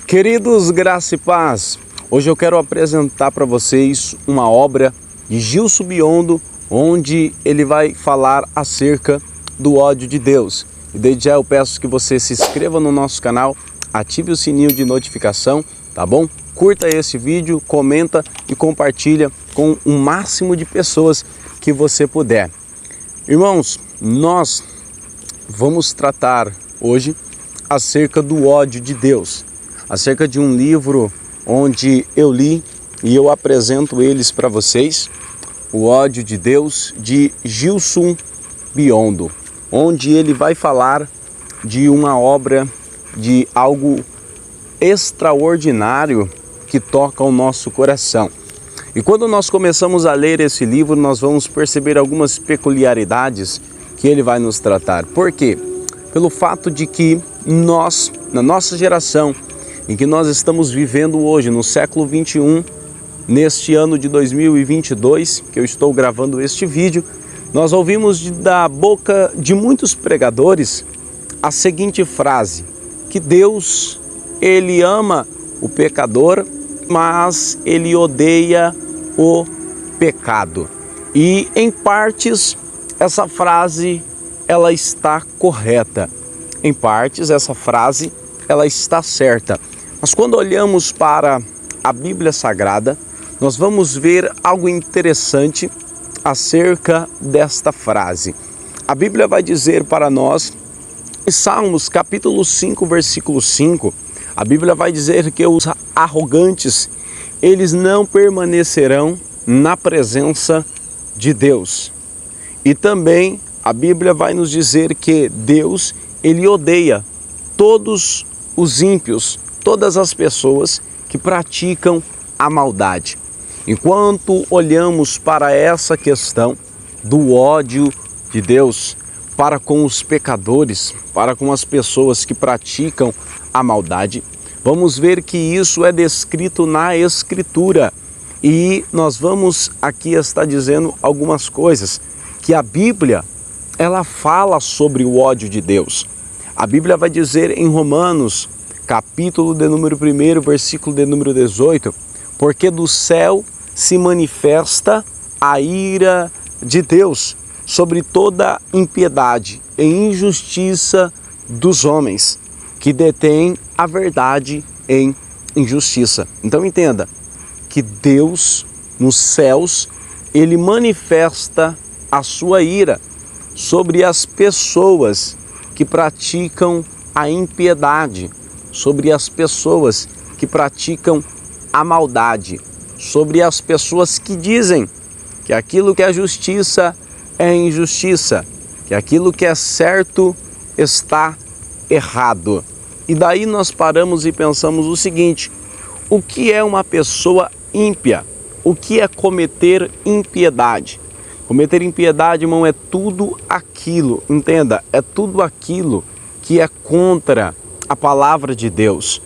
Queridos, graça e paz, hoje eu quero apresentar para vocês uma obra de Gilson Biondo, onde ele vai falar acerca do ódio de Deus. E desde já eu peço que você se inscreva no nosso canal, ative o sininho de notificação, tá bom? Curta esse vídeo, comenta e compartilha com o máximo de pessoas que você puder. Irmãos, nós vamos tratar hoje acerca do ódio de Deus, acerca de um livro onde eu li e eu apresento eles para vocês, O Ódio de Deus, de Gilson Biondo, onde ele vai falar de uma obra, de algo extraordinário que toca o nosso coração. E quando nós começamos a ler esse livro, nós vamos perceber algumas peculiaridades que ele vai nos tratar. Por quê? Pelo fato de que nós, na nossa geração, em que nós estamos vivendo hoje, no século 21, neste ano de 2022, que eu estou gravando este vídeo, nós ouvimos da boca de muitos pregadores a seguinte frase, que Deus, Ele ama o pecador, mas Ele odeia o pecado. E em partes, essa frase, ela está correta. Em partes, essa frase, ela está certa. Mas quando olhamos para a Bíblia Sagrada, nós vamos ver algo interessante acerca desta frase. A Bíblia vai dizer para nós, em Salmos capítulo 5, versículo 5, a Bíblia vai dizer que os arrogantes, eles não permanecerão na presença de Deus. E também a Bíblia vai nos dizer que Deus, Ele odeia todos os ímpios, todas as pessoas que praticam a maldade. Enquanto olhamos para essa questão do ódio de Deus para com os pecadores, para com as pessoas que praticam a maldade, vamos ver que isso é descrito na Escritura. E nós vamos aqui estar dizendo algumas coisas que a Bíblia, ela fala sobre o ódio de Deus. A Bíblia vai dizer em Romanos, capítulo de número 1, versículo de número 18, porque do céu se manifesta a ira de Deus sobre toda impiedade e injustiça dos homens, que detêm a verdade em injustiça. Então entenda que Deus, nos céus, Ele manifesta a sua ira sobre as pessoas que praticam a impiedade, sobre as pessoas que praticam a maldade, sobre as pessoas que dizem que aquilo que é justiça é injustiça, que aquilo que é certo está errado. E daí nós paramos e pensamos o seguinte: o que é uma pessoa ímpia? O que é cometer impiedade? Cometer impiedade, irmão, é tudo aquilo, entenda, é tudo aquilo que é contra a palavra de Deus,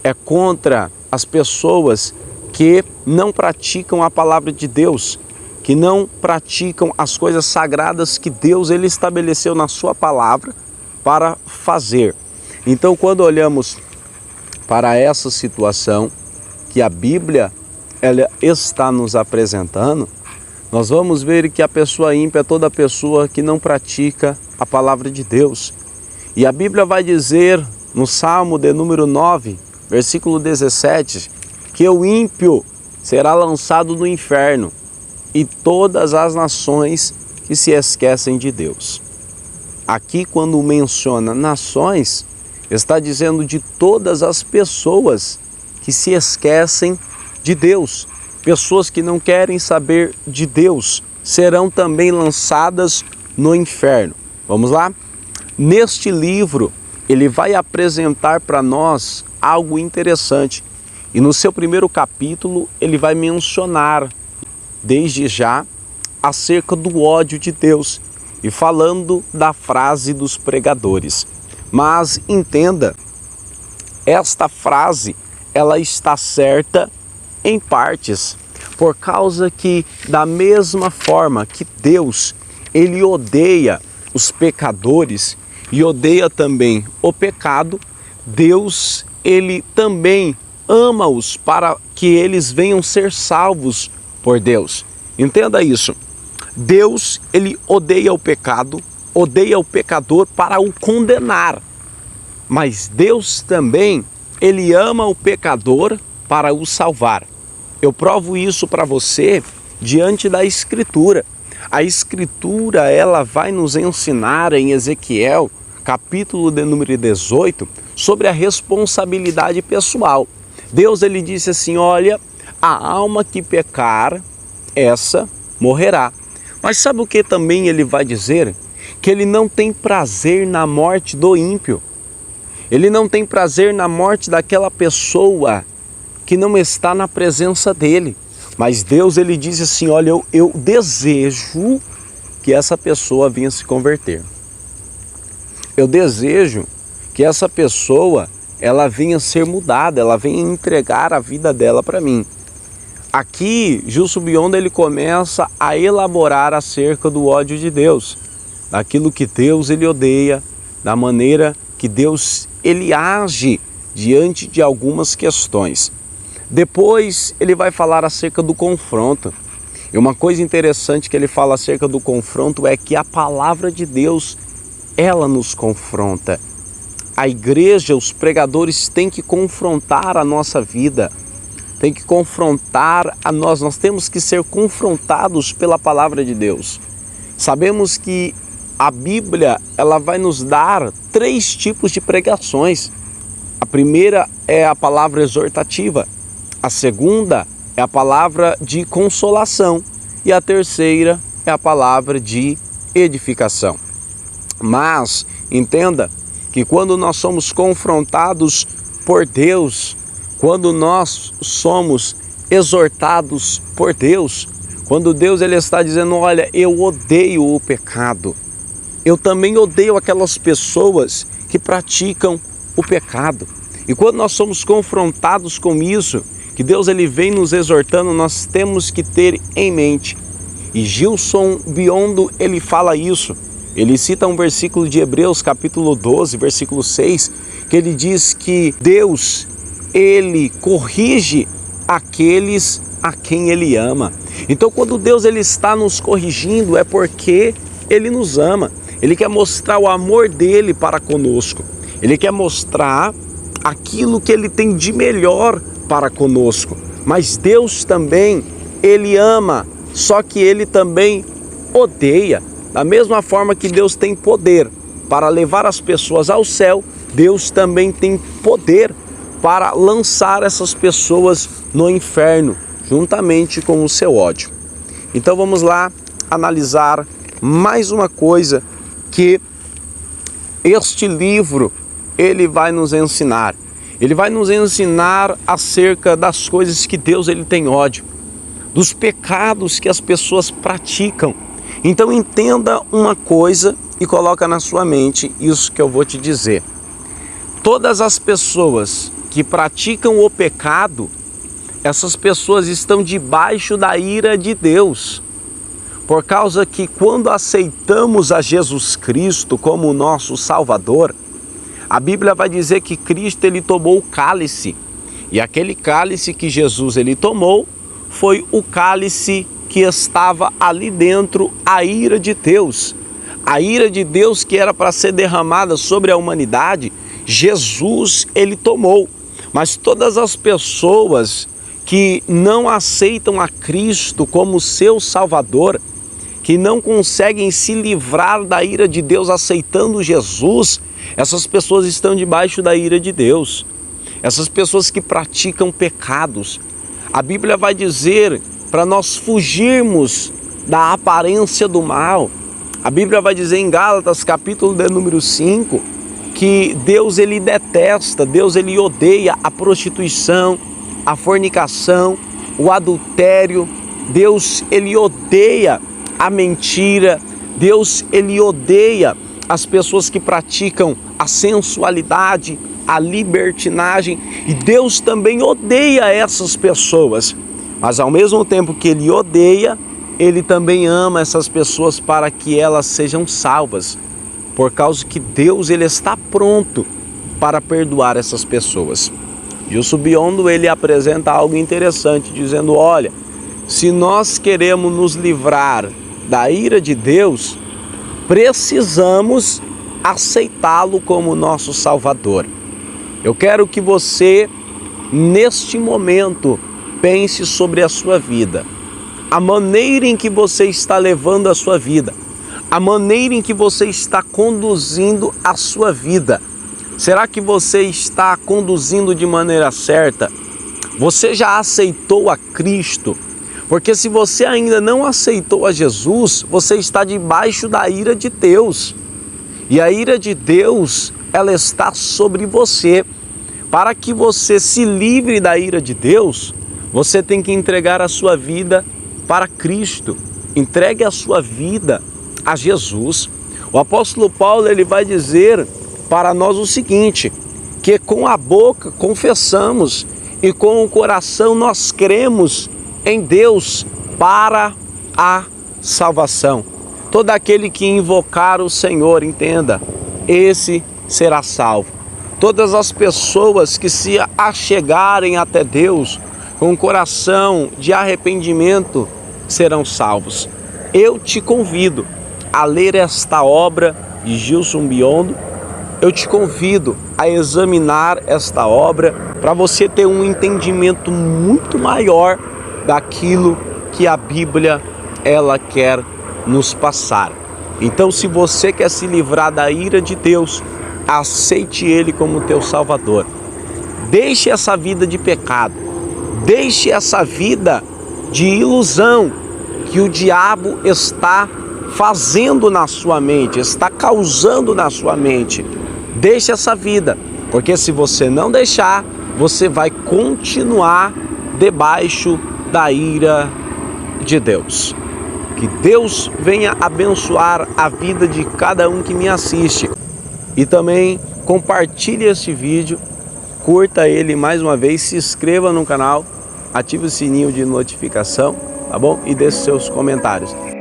é contra as pessoas que não praticam a palavra de Deus, que não praticam as coisas sagradas que Deus ele estabeleceu na sua palavra para fazer. Então, quando olhamos para essa situação que a Bíblia ela está nos apresentando, nós vamos ver que a pessoa ímpia é toda pessoa que não pratica a palavra de Deus. E a Bíblia vai dizer no Salmo de número 9, versículo 17, que o ímpio será lançado no inferno e todas as nações que se esquecem de Deus. Aqui, quando menciona nações, está dizendo de todas as pessoas que se esquecem de Deus. Pessoas que não querem saber de Deus serão também lançadas no inferno. Vamos lá? Neste livro, ele vai apresentar para nós algo interessante. E no seu primeiro capítulo, ele vai mencionar, desde já, acerca do ódio de Deus. E falando da frase dos pregadores. Mas entenda, esta frase, ela está certa em partes, por causa que da mesma forma que Deus, Ele odeia os pecadores e odeia também o pecado, Deus, ele também ama-os para que eles venham ser salvos por Deus. Entenda isso. Deus, ele odeia o pecado, odeia o pecador para o condenar. Mas Deus também, ele ama o pecador para o salvar. Eu provo isso para você diante da Escritura. A Escritura, ela vai nos ensinar em Ezequiel, capítulo de número 18, sobre a responsabilidade pessoal. Deus, ele disse assim, olha, a alma que pecar, essa morrerá. Mas sabe o que também ele vai dizer? Que ele não tem prazer na morte do ímpio. Ele não tem prazer na morte daquela pessoa que não está na presença dele. Mas Deus, ele diz assim, olha, eu desejo que essa pessoa venha se converter. Eu desejo que essa pessoa, ela venha ser mudada, ela venha entregar a vida dela para mim. Aqui, Gilson Bionda, ele começa a elaborar acerca do ódio de Deus, daquilo que Deus, ele odeia, da maneira que Deus, ele age diante de algumas questões. Depois ele vai falar acerca do confronto. E uma coisa interessante que ele fala acerca do confronto é que a palavra de Deus, ela nos confronta. A igreja, os pregadores têm que confrontar a nossa vida, tem que confrontar a nós temos que ser confrontados pela palavra de Deus. Sabemos que a Bíblia, ela vai nos dar 3 tipos de pregações. A primeira é a palavra exortativa, a segunda é a palavra de consolação e a terceira é a palavra de edificação. Mas entenda que quando nós somos confrontados por Deus, quando nós somos exortados por Deus, quando Deus, ele está dizendo, olha, eu odeio o pecado, eu também odeio aquelas pessoas que praticam o pecado. E quando nós somos confrontados com isso, que Deus, ele vem nos exortando, nós temos que ter em mente. E Gilson Biondo, ele fala isso. Ele cita um versículo de Hebreus, capítulo 12, versículo 6, que ele diz que Deus, ele corrige aqueles a quem ele ama. Então, quando Deus, ele está nos corrigindo, é porque ele nos ama. Ele quer mostrar o amor dele para conosco. Ele quer mostrar aquilo que ele tem de melhor para conosco. Mas Deus também, ele ama, só que ele também odeia. Da mesma forma que Deus tem poder para levar as pessoas ao céu, Deus também tem poder para lançar essas pessoas no inferno, juntamente com o seu ódio. Então vamos lá analisar mais uma coisa que este livro, ele vai nos ensinar. Ele vai nos ensinar acerca das coisas que Deus, ele tem ódio, dos pecados que as pessoas praticam. Então entenda uma coisa e coloca na sua mente isso que eu vou te dizer. Todas as pessoas que praticam o pecado, essas pessoas estão debaixo da ira de Deus. Por causa que quando aceitamos a Jesus Cristo como o nosso Salvador, a Bíblia vai dizer que Cristo, ele tomou o cálice. E aquele cálice que Jesus, ele tomou, foi o cálice que estava ali dentro, a ira de Deus. A ira de Deus que era para ser derramada sobre a humanidade, Jesus, ele tomou. Mas todas as pessoas que não aceitam a Cristo como seu Salvador, que não conseguem se livrar da ira de Deus aceitando Jesus, essas pessoas estão debaixo da ira de Deus. Essas pessoas que praticam pecados. A Bíblia vai dizer para nós fugirmos da aparência do mal. A Bíblia vai dizer em Gálatas, capítulo de número 5, que Deus, ele detesta, Deus, ele odeia a prostituição, a fornicação, o adultério. Deus, ele odeia a mentira. Deus, ele odeia as pessoas que praticam a sensualidade, a libertinagem. E Deus também odeia essas pessoas. Mas ao mesmo tempo que ele odeia, ele também ama essas pessoas para que elas sejam salvas. Por causa que Deus, ele está pronto para perdoar essas pessoas. Gilson Biondo, ele apresenta algo interessante, dizendo, olha, se nós queremos nos livrar da ira de Deus, precisamos aceitá-lo como nosso Salvador. Eu quero que você, neste momento, pense sobre a sua vida, a maneira em que você está levando a sua vida, a maneira em que você está conduzindo a sua vida. Será que você está conduzindo de maneira certa? Você já aceitou a Cristo? Porque se você ainda não aceitou a Jesus, você está debaixo da ira de Deus. E a ira de Deus, ela está sobre você. Para que você se livre da ira de Deus, você tem que entregar a sua vida para Cristo. Entregue a sua vida a Jesus. O apóstolo Paulo, ele vai dizer para nós o seguinte, que com a boca confessamos e com o coração nós cremos em Deus para a salvação. Todo aquele que invocar o Senhor, entenda, esse será salvo. Todas as pessoas que se achegarem até Deus com o coração de arrependimento serão salvos. Eu te convido a ler esta obra de Gilson Biondo. Eu te convido a examinar esta obra para você ter um entendimento muito maior daquilo que a Bíblia ela quer nos passar. Então, se você quer se livrar da ira de Deus, aceite Ele como teu Salvador. Deixe essa vida de pecado. Deixe essa vida de ilusão que o diabo está fazendo na sua mente, está causando na sua mente. Deixe essa vida, porque se você não deixar, você vai continuar debaixo da ira de Deus. Que Deus venha abençoar a vida de cada um que me assiste. E também compartilhe esse vídeo, curta ele mais uma vez, se inscreva no canal, ative o sininho de notificação, tá bom? E deixe seus comentários.